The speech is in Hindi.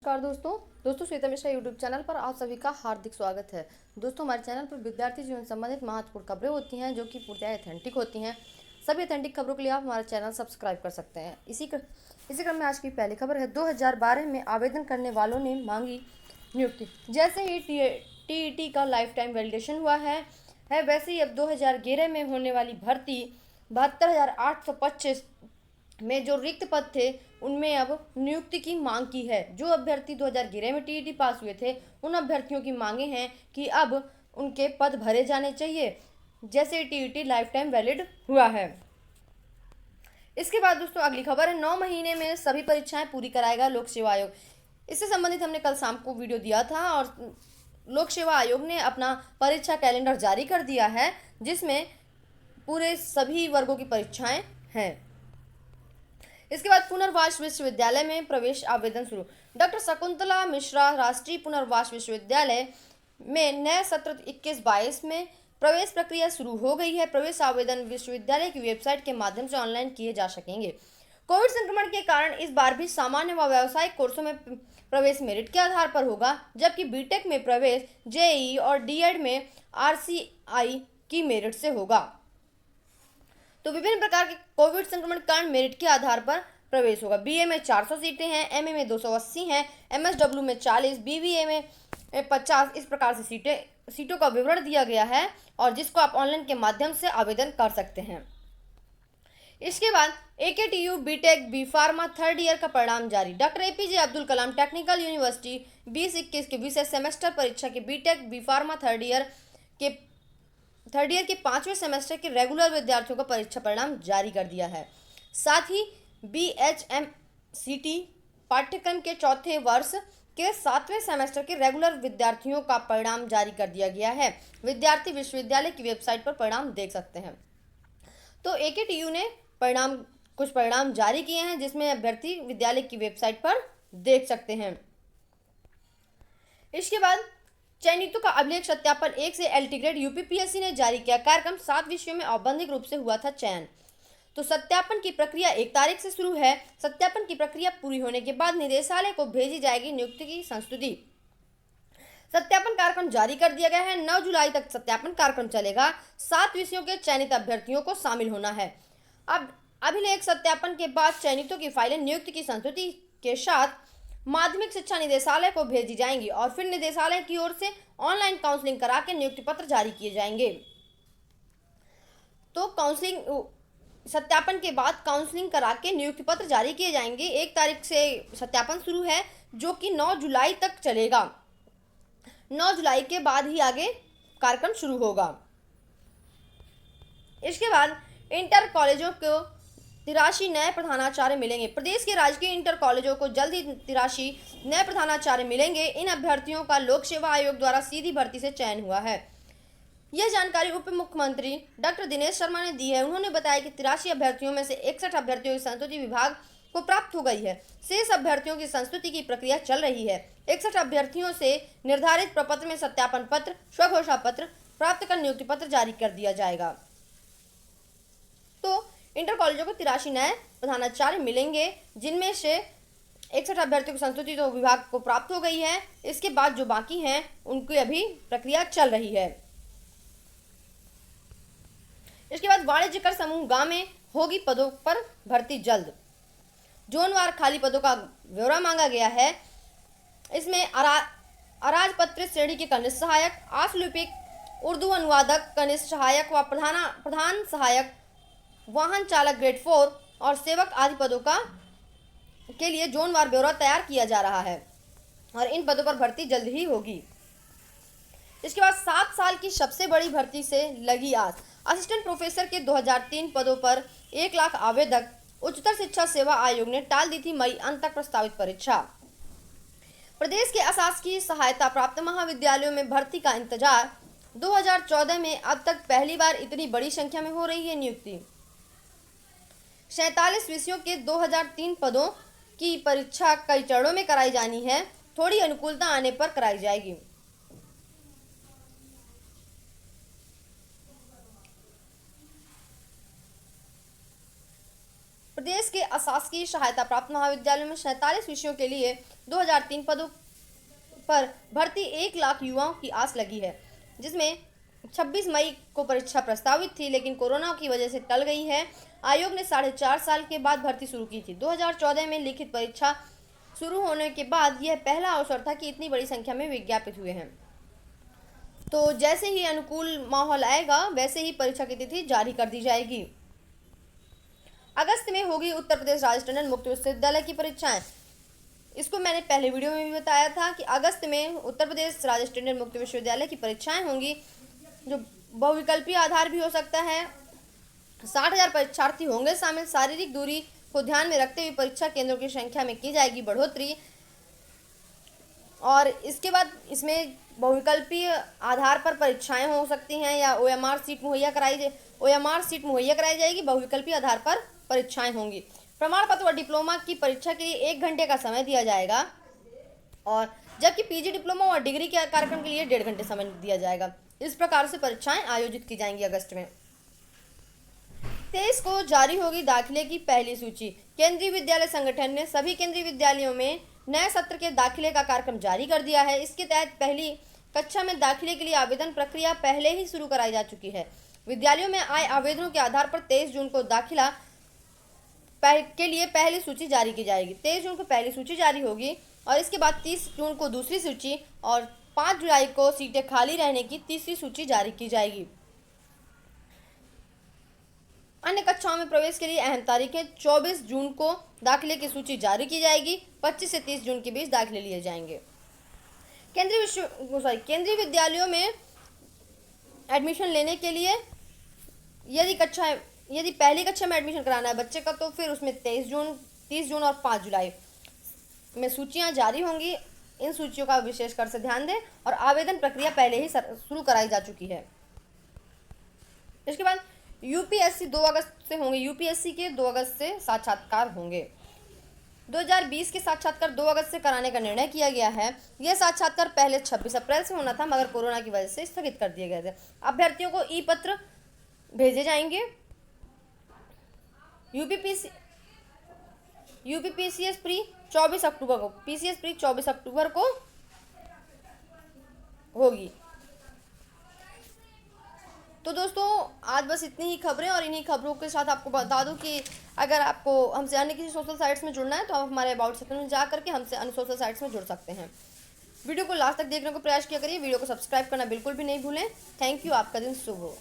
नमस्कार दोस्तों श्वेता मिश्रा यूट्यूब चैनल पर आप सभी का हार्दिक स्वागत है। दोस्तों, हमारे चैनल पर विद्यार्थी जीवन संबंधित महत्वपूर्ण खबरें होती हैं जो कि पूर्णतः ऑथेंटिक होती हैं। सभी ऑथेंटिक खबरों के लिए आप हमारा चैनल सब्सक्राइब कर सकते हैं। इसी क्रम में आज की पहली खबर है, 2012 में आवेदन करने वालों ने मांगी नियुक्ति। जैसे ही टीईटी का लाइफ टाइम वैलिडेशन हुआ है वैसे ही अब 2011 में होने वाली भर्ती 72,825 में जो रिक्त पद थे उनमें अब नियुक्ति की मांग की है। जो अभ्यर्थी 2011 में टीईटी पास हुए थे उन अभ्यर्थियों की मांगे हैं कि अब उनके पद भरे जाने चाहिए जैसे टीईटी लाइफ टाइम वैलिड हुआ है। इसके बाद दोस्तों अगली खबर है, 9 महीने में सभी परीक्षाएं पूरी कराएगा लोक सेवा आयोग। इससे संबंधित हमने कल शाम को वीडियो दिया था और लोक सेवा आयोग ने अपना परीक्षा कैलेंडर जारी कर दिया है जिसमें पूरे सभी वर्गों की परीक्षाएं हैं। इसके बाद पुनर्वास विश्वविद्यालय में प्रवेश आवेदन शुरू। डॉक्टर शकुंतला मिश्रा राष्ट्रीय पुनर्वास विश्वविद्यालय में नए सत्र 21-22 में प्रवेश प्रक्रिया शुरू हो गई है। प्रवेश आवेदन विश्वविद्यालय की वेबसाइट के माध्यम से ऑनलाइन किए जा सकेंगे। कोविड संक्रमण के कारण इस बार भी सामान्य व व्यावसायिक कोर्सों में प्रवेश मेरिट के आधार पर होगा, जबकि बीटेक में प्रवेश जेईई और डीएड में आरसीआई की मेरिट से होगा। तो विभिन्न प्रकार के कोविड संक्रमण के कारण मेरिट के आधार पर प्रवेश होगा। बीए में 400 सीटें हैं, एमए में 280 हैं, एमएसडब्ल्यू में 40, बीबीए में 50। इस प्रकार से सीटों का विवरण दिया गया है और जिसको आप ऑनलाइन के माध्यम से आवेदन कर सकते हैं। इसके बाद AKTU BTech B pharma third year का परिणाम जारी। Doctor APJ Abdul Kalam technical university 2021 के विशेष सेमेस्टर परीक्षा के BTech B pharma third year के 5वें सेमेस्टर के रेगुलर विद्यार्थियों का परीक्षा परिणाम जारी कर दिया है। साथ ही बीएचएमसीटी पाठ्यक्रम के चौथे वर्ष के 7वें सेमेस्टर के रेगुलर विद्यार्थियों का परिणाम जारी कर दिया गया है। विद्यार्थी विश्वविद्यालय की वेबसाइट पर परिणाम देख सकते हैं। तो एकेटीयू ने कुछ परिणाम जारी किए हैं जिसमें अभ्यर्थी विद्यालय की वेबसाइट पर देख सकते हैं। इसके बाद चयनितों का अभिलेख सत्यापन 1 से एलटी ग्रेड यूपीपीएससी ने जारी किया। कार्यक्रम 7 विषयों में औपबंधिक रूप से हुआ था चयन। तो सत्यापन की प्रक्रिया 1 तारीख से शुरू है। सत्यापन की प्रक्रिया पूरी होने के बाद निदेशालय को भेजी जाएगी नियुक्ति की संस्तुति। सत्यापन कार्यक्रम जारी कर दिया गया है। 9 जुलाई तक सत्यापन कार्यक्रम चलेगा। 7 विषयों के चयनित अभ्यर्थियों को शामिल होना है। अब अभिलेख सत्यापन के बाद चयनितों की फाइलें नियुक्ति की संस्तुति के साथ माध्यमिक शिक्षा निदेशालय को भेजी जाएंगी और फिर निदेशालय की ओर से ऑनलाइन काउंसलिंग करा के नियुक्ति पत्र जारी किए जाएंगे। तो सत्यापन के बाद काउंसलिंग करा के नियुक्ति पत्र जारी किए जाएंगे। 1 तारीख से सत्यापन शुरू है जो कि 9 जुलाई तक चलेगा। 9 जुलाई के बाद ही आगे कार्यक्रम शुरू होगा। इसके बाद इंटर कॉलेजों को 83 नए प्रधानाचार्य मिलेंगे। प्रदेश के राजकीय इंटर कॉलेजों को जल्द ही 83 नए प्रधानाचार्य मिलेंगे। इन अभ्यर्थियों का लोक सेवा आयोग द्वारा सीधी भर्ती से चयन हुआ है। यह जानकारी उप मुख्यमंत्री डॉक्टर दिनेश शर्मा ने दी है। उन्होंने बताया कि 83 अभ्यर्थियों में से 61 अभ्यर्थियों की संस्तुति विभाग को प्राप्त हो गई है। शेष अभ्यर्थियों की संस्तुति की प्रक्रिया चल रही है। 61 अभ्यर्थियों से निर्धारित प्रपत्र में सत्यापन पत्र, स्वघोषणा पत्र प्राप्त कर नियुक्ति पत्र जारी कर दिया जाएगा। तो इंटर कॉलेजों को 83 नए प्रधानाचार्य मिलेंगे जिनमें से 61 अभ्यर्थियों की संस्तुति तो विभाग को प्राप्त हो गई है। इसके बाद जो बाकी हैं उनकी अभी प्रक्रिया चल रही है। इसके बाद वाणिज्य कर समूह ग में होगी पदों पर भर्ती जल्द। जोनवार खाली पदों का ब्यौरा मांगा गया है। इसमें अराजपत्रित श्रेणी के कनिष्ठ सहायक, आशुलिपिक, उर्दू अनुवादक, कनिष्ठ सहायक व प्रधान सहायक, वाहन चालक ग्रेड 4 और सेवक आदि पदों के लिए जोनवार ब्यौरा तैयार किया जा रहा है और इन पदों पर भर्ती जल्द ही होगी। इसके बाद 7 साल की सबसे बड़ी भर्ती से लगी आस। असिस्टेंट प्रोफेसर के 2003 पदों पर 1 लाख आवेदक। उच्चतर शिक्षा सेवा आयोग ने टाल दी थी मई अंत तक प्रस्तावित परीक्षा। प्रदेश के अशासकीय सहायता प्राप्त महाविद्यालयों में भर्ती का इंतजार। 2014 में अब तक पहली बार इतनी बड़ी संख्या में हो रही है नियुक्ति। 47 विषयों के 2003 पदों की परीक्षा कई चरणों में कराई जानी है। थोड़ी अनुकूलता आने पर कराई जाएगी। प्रदेश के अशासकीय सहायता प्राप्त महाविद्यालयों में 47 विषयों के लिए 2003 पदों पर भर्ती 1 लाख युवाओं की आस लगी है, जिसमें 26 मई को परीक्षा प्रस्तावित थी, लेकिन कोरोना की वजह से टल गई है। आयोग ने 4.5 साल के बाद भर्ती शुरू की थी। 2014 में लिखित परीक्षा शुरू होने के बाद यह पहला अवसर था कि इतनी बड़ी संख्या में विज्ञापित हुए हैं। तो जैसे ही अनुकूल माहौल आएगा वैसे ही परीक्षा की तिथि जारी कर दी जाएगी। अगस्त में होगी उत्तर प्रदेश राजस्थान टंडन मुक्त विश्वविद्यालय की परीक्षाएं। इसको मैंने पहले वीडियो में भी बताया था कि अगस्त में उत्तर प्रदेश राजस्थान टंडन मुक्त विश्वविद्यालय की परीक्षाएं होंगी, जो बहुविकल्पीय आधार भी हो सकता है। 60,000 परीक्षार्थी होंगे शामिल। शारीरिक दूरी को ध्यान में रखते हुए परीक्षा केंद्रों की संख्या में की जाएगी बढ़ोतरी। और इसके बाद इसमें बहुविकल्पीय आधार पर परीक्षाएं हो सकती हैं या ओएमआर सीट मुहैया कराई जाएगी। बहुविकल्पीय आधार पर परीक्षाएं होंगी। प्रमाण पत्र व डिप्लोमा की परीक्षा के लिए 1 घंटे का समय दिया जाएगा, और जबकि पीजी डिप्लोमा और डिग्री के कार्यक्रम के लिए 1.5 घंटे समय दिया जाएगा। इस प्रकार से परीक्षाएं आयोजित की जाएंगी अगस्त में। 23 को जारी होगी दाखिले की पहली सूची। केंद्रीय विद्यालय संगठन ने सभी केंद्रीय विद्यालयों में नए सत्र के दाखिले का कार्यक्रम जारी कर दिया है। इसके तहत पहली कक्षा में दाखिले के लिए आवेदन प्रक्रिया पहले ही शुरू कराई जा चुकी है। विद्यालयों में आए आवेदनों के आधार पर 23 जून को दाखिला के लिए पहली सूची जारी की जाएगी। 23 जून को पहली सूची जारी होगी और इसके बाद 30 जून को दूसरी सूची और 5 जुलाई को सीटें खाली रहने की तीसरी सूची जारी की जाएगी। अन्य कक्षाओं में प्रवेश के लिए अहम तारीखें: 24 जून को दाखिले की सूची जारी की जाएगी। 25 से 30 जून के बीच दाखिले लिए जाएंगे। केंद्रीय विद्यालयों में एडमिशन लेने के लिए यदि पहली कक्षा में एडमिशन कराना है बच्चे का, तो फिर उसमें 23 जून, 30 जून और 5 जुलाई में सूचियां जारी होंगी। इन सूचियों का विशेषकर से ध्यान दें, और आवेदन प्रक्रिया पहले ही शुरू कराई जा चुकी है। इसके बाद यूपीएससी 2 अगस्त से होंगे। यूपीएससी के 2 अगस्त से साक्षात्कार होंगे। 2020 के साक्षात्कार 2 अगस्त से कराने का निर्णय किया गया है। यह साक्षात्कार पहले 26 अप्रैल से होना था, मगर कोरोना की वजह से स्थगित कर दिए गए थे। अभ्यर्थियों को ई पत्र भेजे जाएंगे। यूपीपीसीएस प्री 24 अक्टूबर को, पीसीएस प्री 24 अक्टूबर को होगी। तो दोस्तों आज बस इतनी ही खबरें, और इन्हीं खबरों के साथ आपको बता दूं कि अगर आपको हमसे अन्य किसी सोशल साइट्स में जुड़ना है तो आप हमारे अबाउट सेक्शन में जा करके हमसे अन्य सोशल साइट्स में जुड़ सकते हैं। वीडियो को लास्ट तक देखने को प्रयास किया करिए। वीडियो को सब्सक्राइब करना बिल्कुल भी नहीं भूलें। Thank you. आपका दिन शुभ हो।